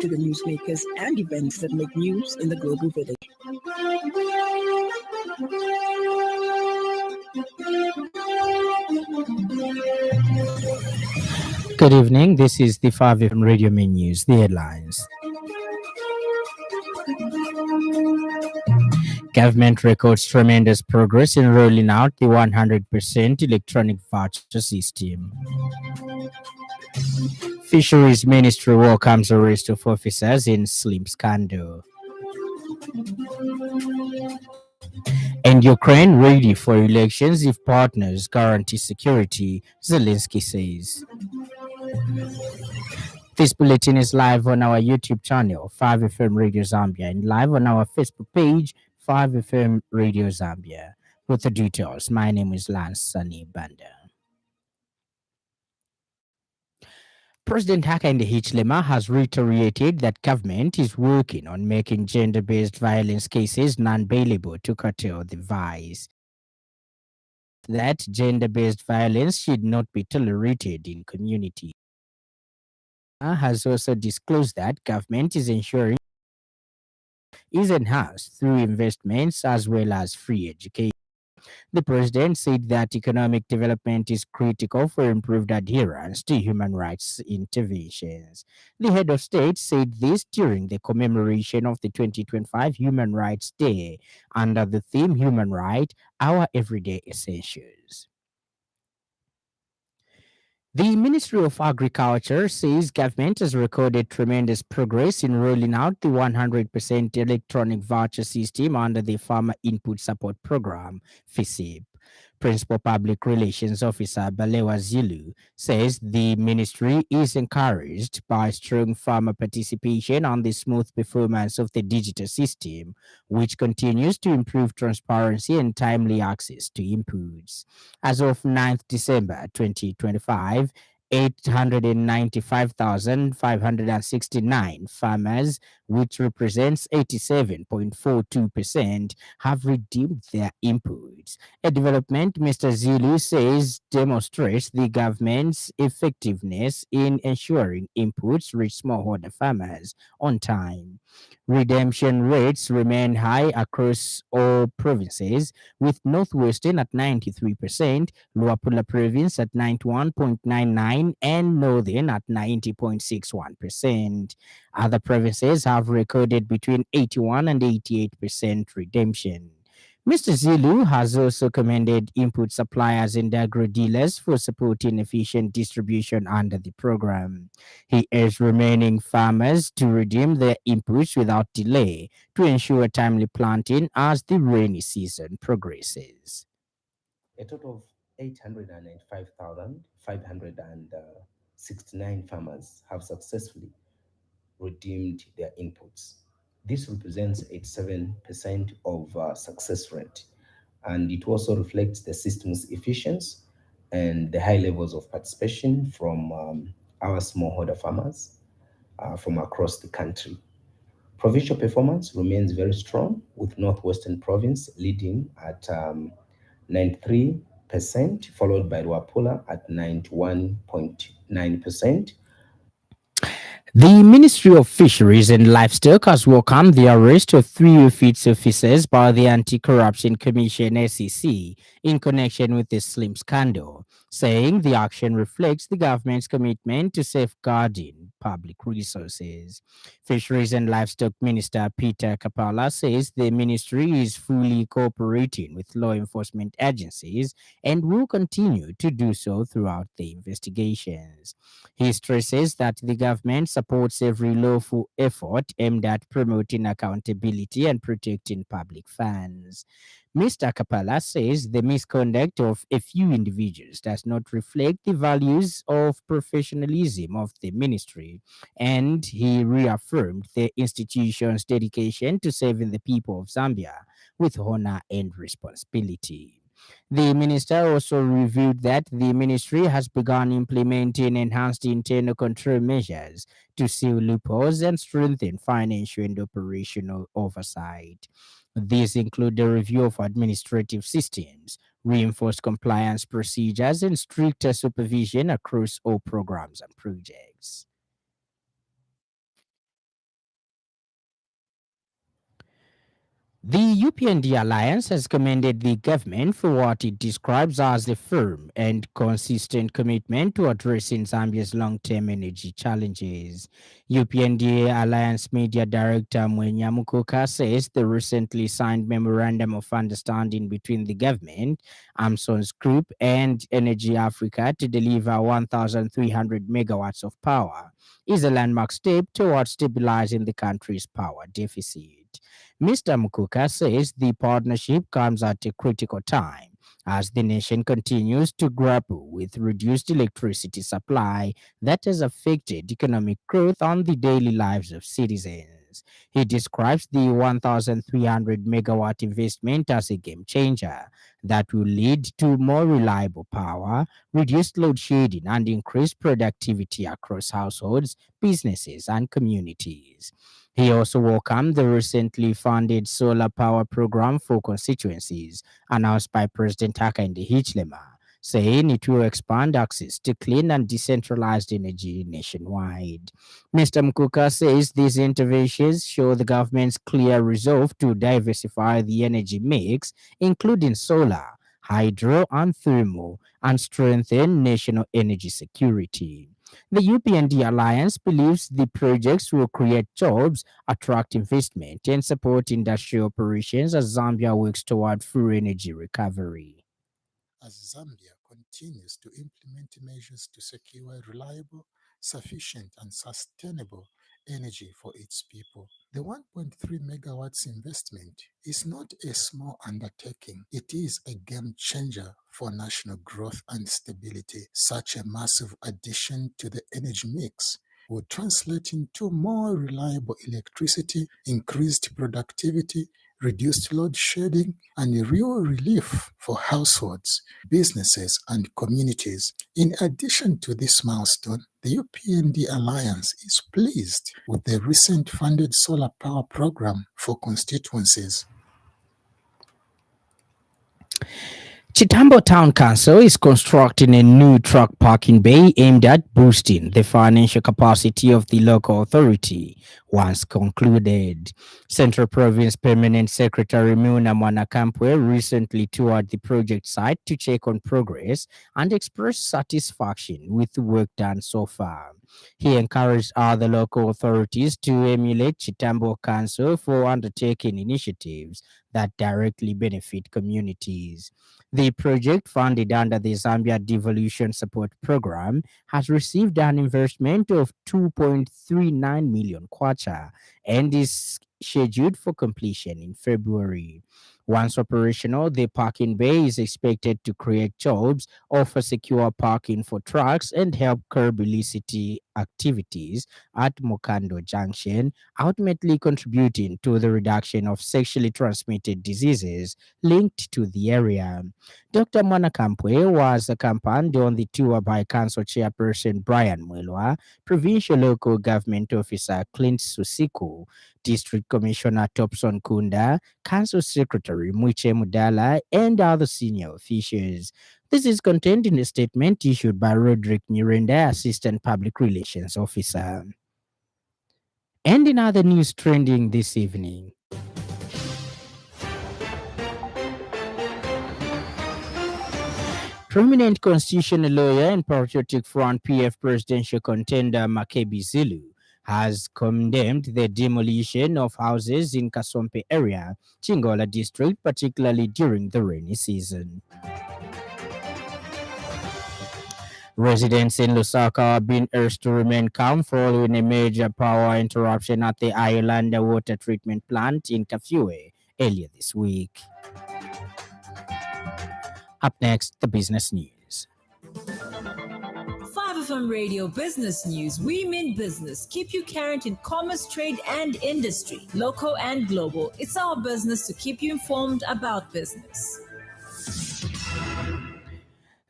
to the newsmakers and events that make news in the global village. Good evening. This is the 5FM Radio Main News, the headlines. Government records tremendous progress in rolling out the 100% electronic voucher system. Fisheries Ministry welcomes arrest of officers in slim scandal. And Ukraine ready for elections if partners guarantee security, Zelensky says. This bulletin is live on our YouTube channel, 5FM Radio Zambia, and live on our Facebook page, 5FM Radio Zambia. With the details, my name is Lance Sannie Banda. President Hakainde Hichilema has reiterated that government is working on making gender-based violence cases non-bailable to curtail the vice. That gender-based violence should not be tolerated in community. Has also disclosed that government is ensuring is enhanced through investments as well as free education. The president said that economic development is critical for improved adherence to human rights interventions. The head of state said this during the commemoration of the 2025 Human Rights Day under the theme Human Right, Our Everyday Essentials. The Ministry of Agriculture says government has recorded tremendous progress in rolling out the 100% electronic voucher system under the Farmer Input Support Program, FISIP. Principal Public Relations Officer Balewa Zilu says the ministry is encouraged by strong farmer participation and the smooth performance of the digital system, which continues to improve transparency and timely access to inputs. As of 9th December 2025, 895,569 farmers, which represents 87.42%, have redeemed their inputs. A development Mr. Zulu says demonstrates the government's effectiveness in ensuring inputs reach smallholder farmers on time. Redemption rates remain high across all provinces, with Northwestern at 93%, Luapula Province at 91.99%, and Northern at 90.61%. Other provinces have recorded between 81 and 88% redemption. Mr. Zilu has also commended input suppliers and agro dealers for supporting efficient distribution under the program. He urged remaining farmers to redeem their inputs without delay to ensure timely planting as the rainy season progresses. A total of 895,569 farmers have successfully redeemed their inputs. This represents 87% of success rate, and it also reflects the system's efficiency and the high levels of participation from our smallholder farmers from across the country. Provincial performance remains very strong, with Northwestern Province leading at 93%, followed by Luapula at 91.9%. The Ministry of Fisheries and Livestock has welcomed the arrest of 3 of its officers by the Anti-Corruption Commission (SEC) in connection with the slim scandal, saying the action reflects the government's commitment to safeguarding public resources. Fisheries and Livestock Minister Peter Kapala says the ministry is fully cooperating with law enforcement agencies and will continue to do so throughout the investigations. He stresses that the government supports every lawful effort aimed at promoting accountability and protecting public funds. Mr. Kapala says the misconduct of a few individuals does not reflect the values of professionalism of the ministry, and he reaffirmed the institution's dedication to serving the people of Zambia with honor and responsibility. The minister also revealed that the ministry has begun implementing enhanced internal control measures to seal loopholes and strengthen financial and operational oversight. These include the review of administrative systems, reinforced compliance procedures, and stricter supervision across all programs and projects. The UPND alliance has commended the government for what it describes as a firm and consistent commitment to addressing Zambia's long-term energy challenges. UPND Alliance Media Director Mwenya Mukuka says the recently signed memorandum of understanding between the government, Amson's Group, and Energy Africa to deliver 1,300 megawatts of power is a landmark step towards stabilizing the country's power deficit. Mr. Mukuka says the partnership comes at a critical time as the nation continues to grapple with reduced electricity supply that has affected economic growth on the daily lives of citizens. He describes the 1,300 megawatt investment as a game changer that will lead to more reliable power, reduced load shedding, and increased productivity across households, businesses, and communities. He also welcomed the recently funded solar power program for constituencies announced by President Hakainde Hichilema, saying it will expand access to clean and decentralized energy nationwide. Mr. Mkuka says these interventions show the government's clear resolve to diversify the energy mix, including solar, hydro, and thermal, and strengthen national energy security. The UPND Alliance believes the projects will create jobs, attract investment, and support industrial operations as Zambia works toward full energy recovery. As Zambia continues to implement measures to secure reliable, sufficient, and sustainable energy for its people. The 1.3 megawatts investment is not a small undertaking. It is a game changer for national growth and stability. Such a massive addition to the energy mix would translate into more reliable electricity, increased productivity, reduced load shedding, and a real relief for households, businesses, and communities. In addition to this milestone, the UPND Alliance is pleased with the recent funded solar power program for constituencies. Chitambo Town Council is constructing a new truck parking bay aimed at boosting the financial capacity of the local authority once concluded. Central Province Permanent Secretary Muna Mwanakampwe recently toured the project site to check on progress and express satisfaction with the work done so far. He encouraged other local authorities to emulate Chitambo Council for undertaking initiatives that directly benefit communities. The project, funded under the Zambia Devolution Support Program, has received an investment of 2.39 million kwacha and is scheduled for completion in February. Once operational, the parking bay is expected to create jobs, offer secure parking for trucks, and help curb illicit activities at Mokando Junction, ultimately contributing to the reduction of sexually transmitted diseases linked to the area. Dr. Manakampwe was accompanied on the tour by Council Chairperson Brian Mwelwa, Provincial Local Government Officer Clint Susiku, District Commissioner Topson Kunda, Council Secretary Muche Mudala, and other senior officials. This is contained in a statement issued by Roderick Nyirenda, Assistant Public Relations Officer. And in other news trending this evening, prominent constitutional lawyer and Patriotic Front PF presidential contender Makebi Zulu has condemned the demolition of houses in Kasompe area, Chingola district, particularly during the rainy season. Residents in Lusaka are being urged to remain calm following a major power interruption at the Iolanda water treatment plant in Kafue earlier this week. Up next, the business news. 5FM Radio Business News. We mean business. Keep you current in commerce, trade, and industry, local and global. It's our business to keep you informed about business.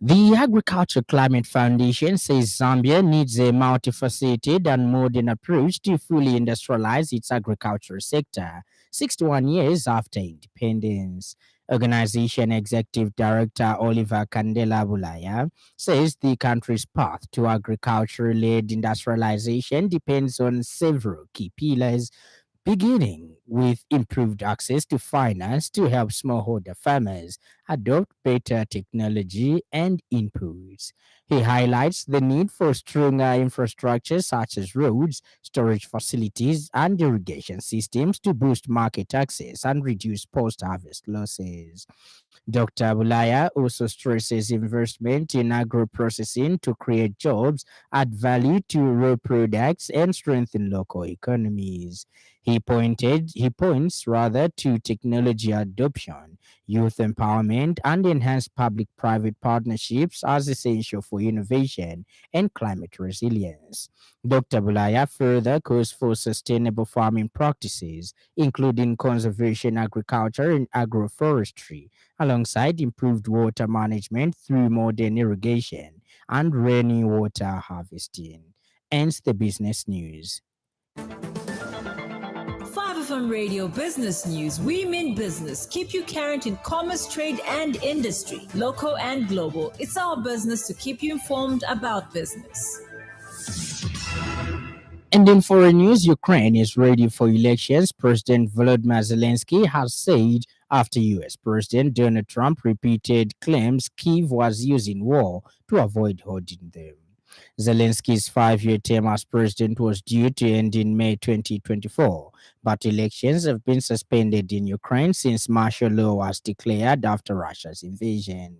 The Agriculture Climate Foundation says Zambia needs a multifaceted and modern approach to fully industrialize its agriculture sector 61 years after independence. Organization Executive Director Oliver Candela Bulaya says the country's path to agriculture-led industrialization depends on several key pillars, beginning with improved access to finance to help smallholder farmers adopt better technology and inputs. He highlights the need for stronger infrastructure such as roads, storage facilities, and irrigation systems to boost market access and reduce post harvest losses. Dr. Bulaya also stresses investment in agro processing to create jobs, add value to raw products, and strengthen local economies. He points rather to technology adoption, youth empowerment, and enhanced public-private partnerships as essential for innovation and climate resilience. Dr. Bulaya further calls for sustainable farming practices, including conservation agriculture and agroforestry, alongside improved water management through modern irrigation and rainwater harvesting. Ends the business news. 5FM Radio Business News. We mean business. Keep you current in commerce, trade, and industry, local and global. It's our business to keep you informed about business. And in foreign news, Ukraine is ready for elections. President Volodymyr Zelensky has said after US President Donald Trump repeated claims Kyiv was using war to avoid holding them. Zelensky's 5-year term as president was due to end in May 2024, but elections have been suspended in Ukraine since martial law was declared after Russia's invasion.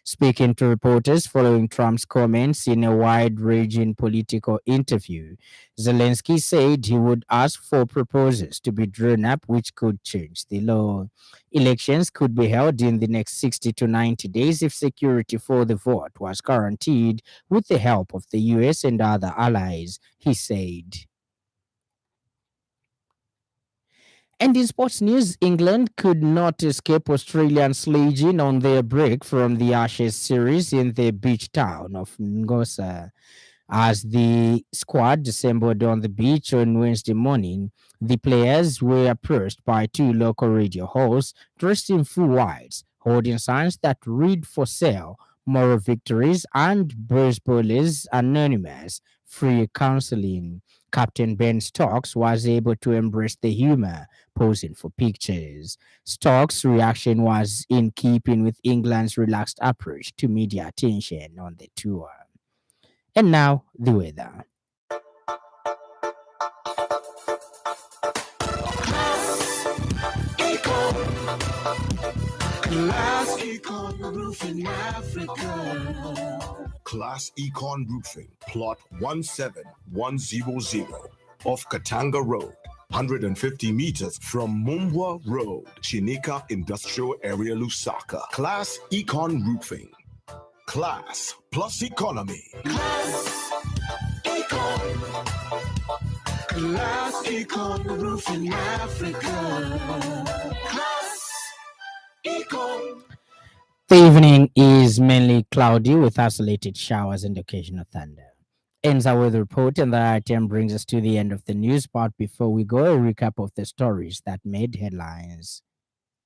Speaking to reporters following Trump's comments in a wide-ranging political interview, Zelensky said he would ask for proposals to be drawn up which could change the law. Elections could be held in the next 60 to 90 days if security for the vote was guaranteed with the help of the US and other allies, he said. And in sports news, England could not escape Australian sledging on their break from the Ashes series in the beach town of Ngosa. As the squad assembled on the beach on Wednesday morning, the players were approached by two local radio hosts dressed in full whites, holding signs that read "For Sale," "Moral Victories," and "Baseballers Anonymous," free counseling. Captain Ben Stokes was able to embrace the humor, posing for pictures. Stokes' reaction was in keeping with England's relaxed approach to media attention on the tour. And now, the weather. Class Econ Roofing Africa. Class Econ Roofing, plot 17100 off Katanga Road, 150 meters from Mumbwa Road, Chinika Industrial Area, Lusaka. Class Econ Roofing. Class plus economy. Class Econ. Class Econ Roofing Africa. Class Econ. The evening is mainly cloudy with isolated showers and occasional thunder. Ends our weather report, and that item brings us to the end of the news part. Before we go, a recap of the stories that made headlines.